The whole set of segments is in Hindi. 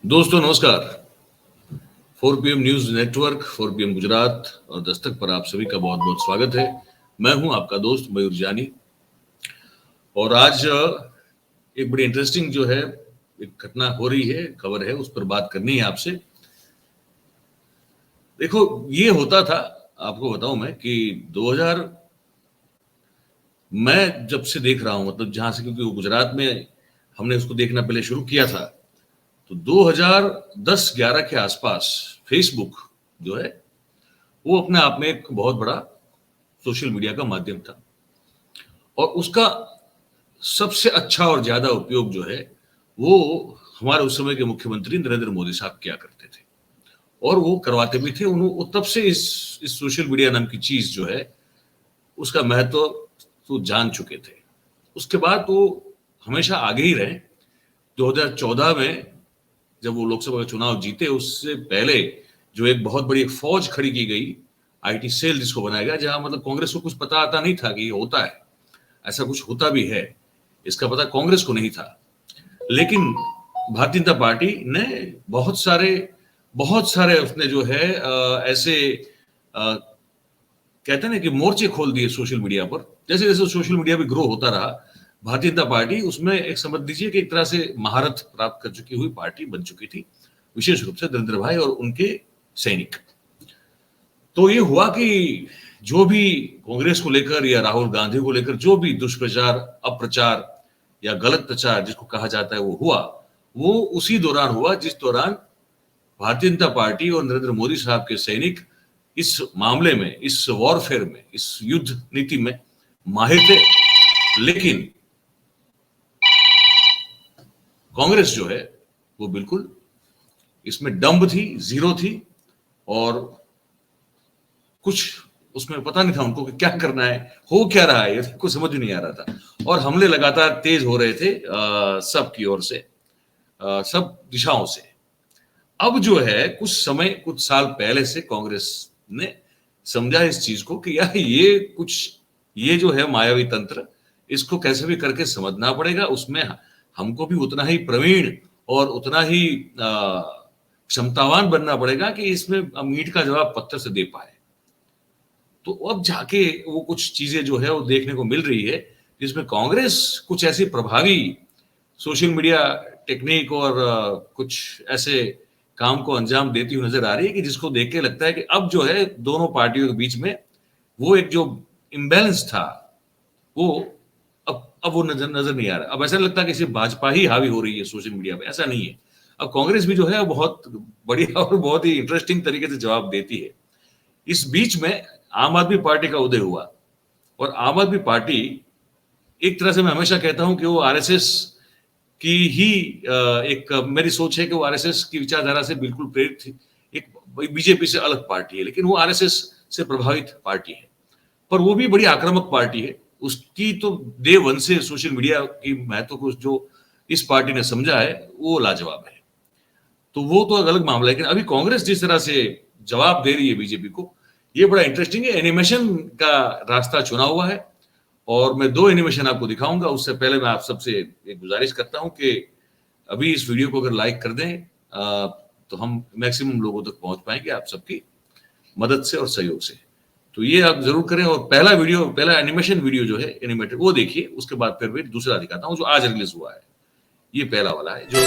दोस्तों नमस्कार। 4PM news network, 4PM Gujarat और दस्तक पर आप सभी का बहुत बहुत स्वागत है। मैं हूं आपका दोस्त मयूर जानी और आज एक बड़ी इंटरेस्टिंग जो है एक घटना हो रही है, खबर है, उस पर बात करनी है आपसे। देखो, ये होता था, आपको बताऊं मैं कि 2000 मैं जब से देख रहा हूं, मतलब जहां से, क्योंकि वो गुजरात में हमने उसको देखना पहले शुरू किया था, तो 2010-11 के आसपास फेसबुक जो है वो अपने आप में एक बहुत बड़ा सोशल मीडिया का माध्यम था और उसका सबसे अच्छा और ज्यादा उपयोग जो है वो हमारे उस समय के मुख्यमंत्री नरेंद्र मोदी साहब किया करते थे और वो करवाते भी थे। उन्होंने तब से इस सोशल मीडिया नाम की चीज जो है उसका महत्व तो जान चुके थे। उसके बाद वो हमेशा आगे ही रहे। 2014 में जब वो लोकसभा का चुनाव जीते, उससे पहले जो एक बहुत बड़ी एक फौज खड़ी की गई, आईटी सेल जिसको बनाया गया, जहां मतलब कांग्रेस को कुछ पता आता नहीं था कि ये होता है, ऐसा कुछ होता भी है, इसका पता कांग्रेस को नहीं था। लेकिन भारतीय जनता पार्टी ने बहुत सारे उसने जो है ऐसे कहते हैं ना कि मोर्चे खोल दिए सोशल मीडिया पर। जैसे जैसे सोशल मीडिया भी ग्रो होता रहा, भारतीय जनता पार्टी उसमें एक समझ लीजिए कि एक तरह से महारत प्राप्त कर चुकी हुई पार्टी बन चुकी थी, विशेष रूप से नरेंद्र भाई और उनके सैनिक। तो ये हुआ कि जो भी कांग्रेस को लेकर या राहुल गांधी को लेकर जो भी दुष्प्रचार, अप्रचार या गलत प्रचार जिसको कहा जाता है वो हुआ, वो उसी दौरान हुआ जिस दौरान भारतीय जनता पार्टी और नरेंद्र मोदी साहब के सैनिक इस मामले में, इस वॉरफेयर में, इस युद्ध नीति में माहिर थे। लेकिन कांग्रेस जो है वो बिल्कुल इसमें डम्ब थी, जीरो थी और कुछ उसमें पता नहीं था उनको कि क्या करना है, हो क्या रहा है, ये कुछ समझ नहीं आ रहा था। और हमले लगातार तेज हो रहे थे सब की ओर से, सब दिशाओं से। अब जो है कुछ साल पहले से कांग्रेस ने समझा इस चीज को कि यार ये जो है मायावी तंत्र, इसको कैसे भी करके समझना पड़ेगा। उसमें हमको भी उतना ही प्रवीण और उतना ही क्षमतावान बनना पड़ेगा कि इसमें मीट का जवाब पत्थर से दे पाए। तो अब जाके वो कुछ चीजें जो है वो देखने को मिल रही है जिसमें कांग्रेस कुछ ऐसी प्रभावी सोशल मीडिया टेक्निक और कुछ ऐसे काम को अंजाम देती हुई नजर आ रही है कि जिसको देख के लगता है कि अब जो है दोनों पार्टियों के बीच में वो एक जो इम्बैलेंस था वो अब वो नजर नहीं आ रहा। अब ऐसा लगता है कि सिर्फ भाजपा ही हावी हो रही है सोशल मीडिया पे, ऐसा नहीं है। अब कांग्रेस भी जो है बहुत बढ़िया और बहुत ही इंटरेस्टिंग तरीके से जवाब देती है। इस बीच में आम आदमी पार्टी का उदय हुआ और आम आदमी पार्टी, एक तरह से मैं हमेशा कहता हूं कि वो आरएसएस की ही एक मेरी सोच है कि वो आरएसएस की विचारधारा से बिल्कुल प्रेरित थी। एक बीजेपी से अलग पार्टी है लेकिन वो आरएसएस से प्रभावित पार्टी है, पर वो भी बड़ी आक्रामक पार्टी है। उसकी तो डे वन से सोशल मीडिया की महत्व को जो इस पार्टी ने समझा है वो लाजवाब है। तो वो तो अलग मामला है। लेकिन अभी कांग्रेस जिस तरह से जवाब दे रही है बीजेपी को, ये बड़ा इंटरेस्टिंग है। एनिमेशन का रास्ता चुना हुआ है और मैं 2 एनिमेशन आपको दिखाऊंगा। उससे पहले मैं आप सबसे एक गुजारिश करता हूं कि अभी इस वीडियो को अगर लाइक कर दें तो हम मैक्सिमम लोगों तक पहुंच पाएंगे आप सबकी मदद से और सहयोग से। तो ये आप जरूर करें। और पहला एनिमेशन वीडियो जो है एनिमेटेड वो देखिए, उसके बाद फिर दूसरा दिखाता हूं जो आज रिलीज हुआ है। ये पहला वाला है जो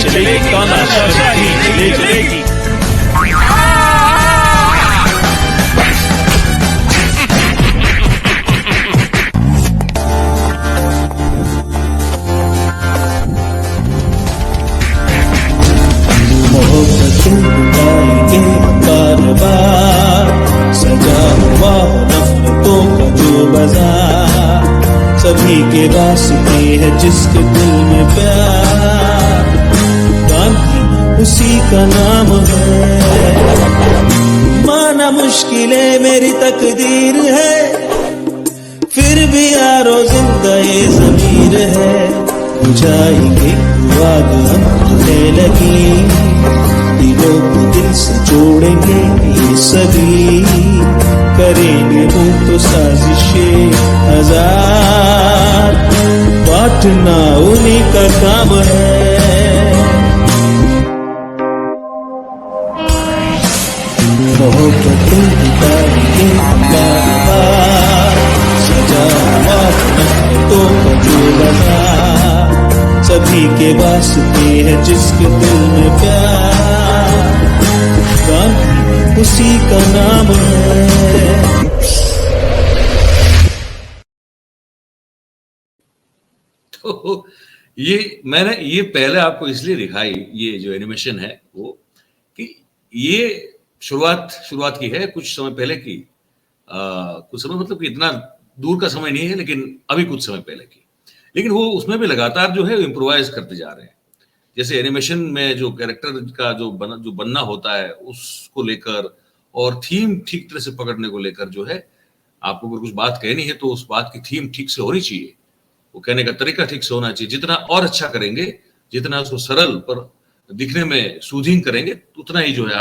चलेगी। सजा हुआ नफरतों का जो बाजार, सभी के वास्ते है जिसके दिल में प्यार, गांधी उसी का नाम है। माना मुश्किलें मेरी तकदीर है, फिर भी यारो जिंदा ये ज़मीर है। बुझाएंगे आग हम होने लगी, दिलों को दिल से जोड़ेंगे ये सभी, करेंगे वो तो साजिशें हजार, बांटना उन्हीं का काम है। मोहब्बतें निकालेंगे बार, सजा हुआ नफरतों का जो बाजार, सभी के वास्ते है जिसके दिल में प्यार, गांधी उसी का नाम है। तो ये पहले आपको इसलिए दिखाई, ये जो एनिमेशन है वो, कि ये शुरुआत की है कुछ समय पहले की, कुछ समय मतलब कि इतना दूर का समय नहीं है, लेकिन अभी कुछ समय पहले की। लेकिन वो उसमें भी लगातार जो है इम्प्रोवाइज करते जा रहे हैं। जैसे एनिमेशन में जो कैरेक्टर का जो बनना होता है उसको लेकर, और थीम ठीक तरह से पकड़ने को लेकर जो है, आपको अगर कुछ बात कहनी है तो उस बात की थीम ठीक से होनी चाहिए, वो कहने का तरीका ठीक से होना चाहिए। जितना और अच्छा करेंगे, जितना उसको सरल पर दिखने में सूदिंग करेंगे, उतना ही जो है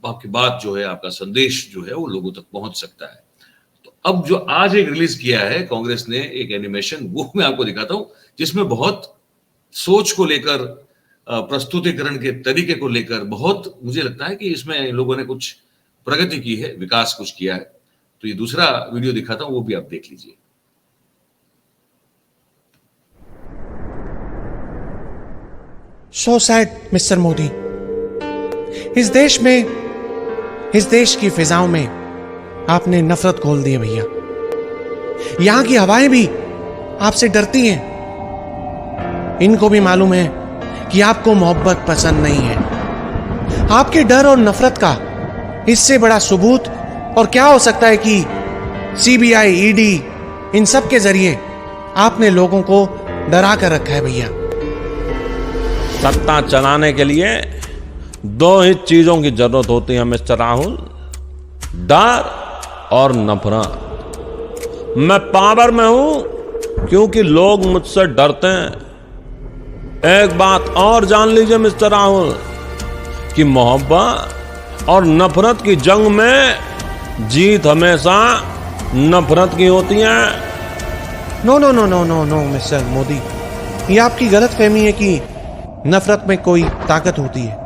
आपकी बात जो है, आपका संदेश जो है वो लोगों तक पहुंच सकता है। तो अब जो आज एक रिलीज किया है कांग्रेस ने, एक एनिमेशन, वो मैं आपको दिखाता हूं, जिसमें बहुत सोच को लेकर, प्रस्तुतिकरण के तरीके को लेकर बहुत, मुझे लगता है कि इसमें इन लोगों ने कुछ प्रगति की है, विकास कुछ किया है। तो ये दूसरा वीडियो दिखाता हूं, वो भी आप देख लीजिए। So sad, mister Modi. इस देश की फिजाओं में आपने नफरत घोल दी है भैया। यहां की हवाएं भी आपसे डरती हैं। इनको भी मालूम है कि आपको मोहब्बत पसंद नहीं है। आपके डर और नफरत का इससे बड़ा सबूत और क्या हो सकता है कि सीबीआई, ईडी, इन सब के जरिए आपने लोगों को डरा कर रखा है भैया। सत्ता चलाने के लिए दो ही चीजों की जरूरत होती है मिस्टर राहुल, डर और नफरत। मैं पावर में हूं क्योंकि लोग मुझसे डरते हैं। एक बात और जान लीजिए मिस्टर राहुल, कि मोहब्बत और नफरत की जंग में जीत हमेशा नफरत की होती है। No no no no no no mister Modi, ये आपकी गलत फहमी है कि नफरत में कोई ताकत होती है।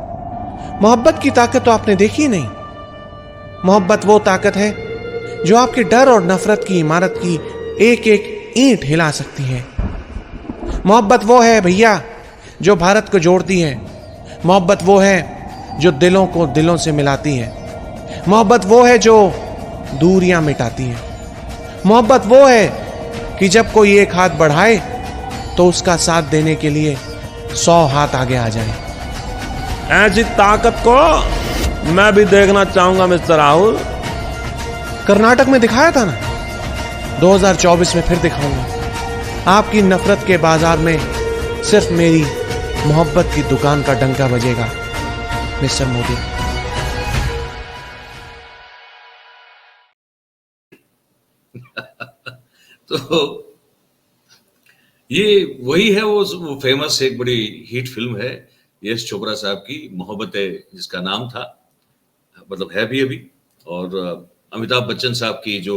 मोहब्बत की ताकत तो आपने देखी ही नहीं। मोहब्बत वो ताकत है जो आपके डर और नफरत की इमारत की एक एक ईंट हिला सकती है। मोहब्बत वो है भैया जो भारत को जोड़ती है। मोहब्बत वो है जो दिलों को दिलों से मिलाती है। मोहब्बत वो है जो दूरियां मिटाती है। मोहब्बत वो है कि जब कोई एक हाथ बढ़ाए तो उसका साथ देने के लिए 100 हाथ आगे आ जाए। ऐसी ताकत को मैं भी देखना चाहूंगा मिस्टर राहुल। कर्नाटक में दिखाया था ना, 2024 में फिर दिखाऊंगा। आपकी नफरत के बाजार में सिर्फ मेरी मोहब्बत की दुकान का डंका बजेगा मिस्टर मोदी। तो ये वही है, वो फेमस एक बड़ी हिट फिल्म है यश चोपड़ा साहब की, मोहब्बतें जिसका नाम था, मतलब है भी अभी। और अमिताभ बच्चन साहब की जो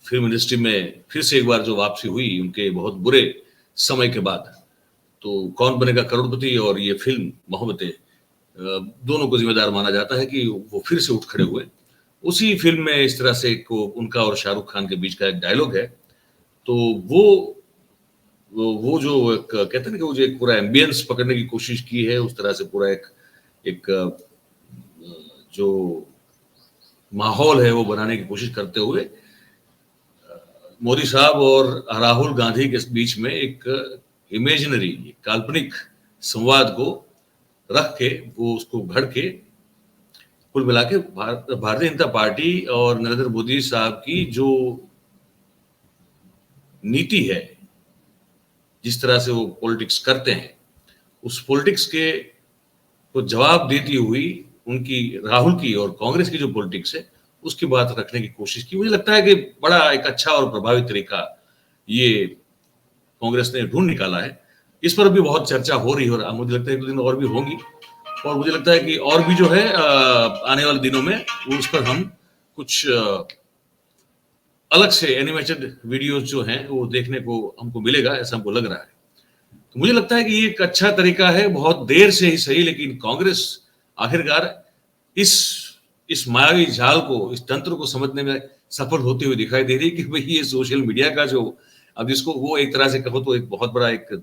फिल्म इंडस्ट्री में फिर से एक बार जो वापसी हुई उनके बहुत बुरे समय के बाद, तो कौन बनेगा करोड़पति और ये फिल्म मोहब्बतें, दोनों को जिम्मेदार माना जाता है कि वो फिर से उठ खड़े हुए। उसी फिल्म में इस तरह से उनका और शाहरुख खान के बीच का एक डायलॉग है, तो वो जो एक कहते हैं ना कि वो जो एक पूरा एम्बियंस पकड़ने की कोशिश की है, उस तरह से पूरा एक जो माहौल है वो बनाने की कोशिश करते हुए मोदी साहब और राहुल गांधी के बीच में एक इमेजिनरी, काल्पनिक संवाद को रख के, वो उसको घड़ के, कुल मिला के भारतीय जनता पार्टी और नरेंद्र मोदी साहब की जो नीति है, जिस तरह से वो पॉलिटिक्स करते हैं, उस पॉलिटिक्स के को जवाब देती हुई उनकी, राहुल की और कांग्रेस की जो पॉलिटिक्स है उसकी बात रखने की कोशिश की। मुझे लगता है कि बड़ा एक अच्छा और प्रभावी तरीका ये कांग्रेस ने ढूंढ निकाला है। इस पर भी बहुत चर्चा हो रही है और मुझे लगता है 1-2 दिन और भी होंगी, और मुझे लगता है कि और भी जो है आने वाले दिनों में उस पर हम कुछ अलग से एनिमेटेड वीडियोस जो हैं वो देखने को हमको मिलेगा, ऐसा हमको लग रहा है। तो मुझे लगता है कि ये एक अच्छा तरीका है, बहुत देर से ही सही, लेकिन कांग्रेस आखिरकार इस मायावी जाल को, इस तंत्र को समझने में सफल होते हुए दिखाई दे रही है कि भाई ये सोशल मीडिया का जो, अब जिसको वो एक तरह से कहो तो एक बहुत बड़ा एक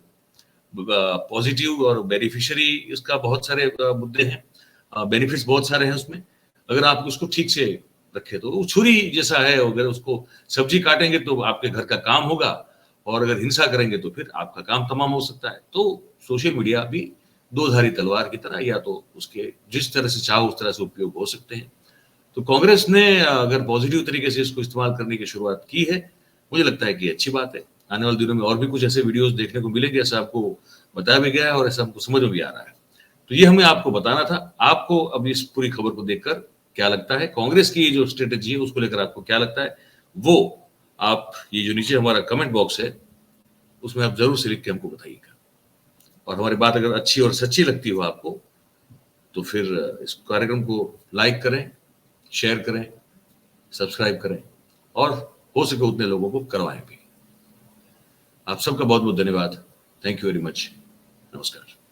पॉजिटिव और बेनिफिशियरी, इसका बहुत सारे मुद्दे हैं, बेनिफिट्स बहुत सारे हैं उसमें। अगर आप उसको ठीक से रखे तो वो छुरी जैसा है, अगर उसको सब्जी काटेंगे तो आपके घर का काम होगा, और अगर हिंसा करेंगे तो फिर आपका काम तमाम हो सकता है। तो सोशल मीडिया भी दो-धारी तलवार की तरह, या तो उसके जिस तरह से चाहो उस तरह से उपयोग हो सकते हैं। तो कांग्रेस ने अगर पॉजिटिव तरीके से इसको इस्तेमाल करने की शुरुआत की है, मुझे लगता है कि अच्छी बात है। आने वाले दिनों में और भी कुछ ऐसे वीडियोस देखने को मिलेंगे, ऐसा आपको बताया भी गया है और ऐसा हमको समझ में भी आ रहा है। तो ये हमें आपको बताना था। आपको अब इस पूरी खबर को देखकर क्या लगता है, कांग्रेस की जो स्ट्रेटेजी है उसको लेकर आपको क्या लगता है, वो आप ये जो नीचे हमारा कमेंट बॉक्स है उसमें आप जरूर से लिख के हमको बताइएगा। और हमारी बात अगर अच्छी और सच्ची लगती हो आपको, तो फिर इस कार्यक्रम को लाइक करें, शेयर करें, सब्सक्राइब करें, और हो सके उतने लोगों को करवाएं भी। आप सबका बहुत बहुत धन्यवाद। Thank you very much. नमस्कार।